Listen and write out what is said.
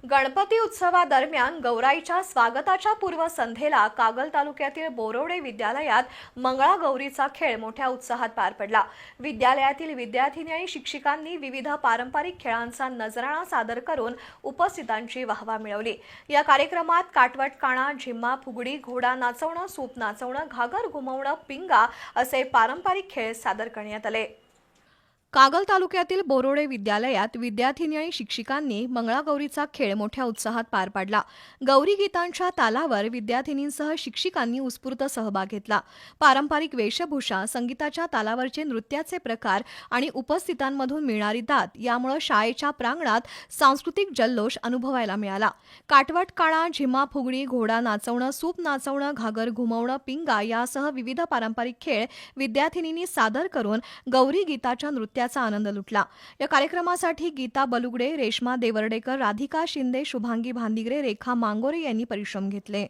गणपती उत्सवादरम्यान गौराईच्या स्वागताच्या पूर्वसंध्येला कागल तालुक्यातील बोरोडे विद्यालयात मंगळागौरीचा खेळ मोठ्या उत्साहात पार पडला। विद्यालयातील विद्यार्थिनी आणि शिक्षकांनी विविध पारंपरिक खेळांचा नजराणा सादर करून उपस्थितांची वाहवा मिळवली। या कार्यक्रमात काटवट काणा, झिम्मा, फुगडी, घोडा नाचवणं, सूप नाचवणं, घागर घुमवणं, पिंगा असे पारंपरिक खेळ सादर करण्यात आले। कागल तालुक्यातील बोरोडे विद्यालयात विद्यार्थिनी आणि शिक्षकांनी मंगळागौरीचा खेळ मोठ्या उत्साहात पार पाडला। गौरी गीतांच्या तालावर विद्यार्थिनींसह शिक्षकांनी उत्स्फूर्त सहभाग घेतला। पारंपरिक वेशभूषा, संगीताच्या तालावरचे नृत्याचे प्रकार आणि उपस्थितांमधून मिळणारी दाद यामुळे शाळेच्या प्रांगणात सांस्कृतिक जल्लोष अनुभवायला मिळाला। काटवट काणा, झिम्मा, फुगडी, घोडा नाचवणं, सूप नाचवणं, घागर घुमवणं, पिंगा यासह विविध पारंपरिक खेळ विद्यार्थिनींनी सादर करून गौरी गीताच्या नृत्याचा आनंद लुटला। या कार्यक्रमासाठी गीता बलुगडे, रेश्मा देवर्डेकर, राधिका शिंदे, शुभांगी भांदिगरे, रेखा मांगोरे यांनी परिश्रम घेतले।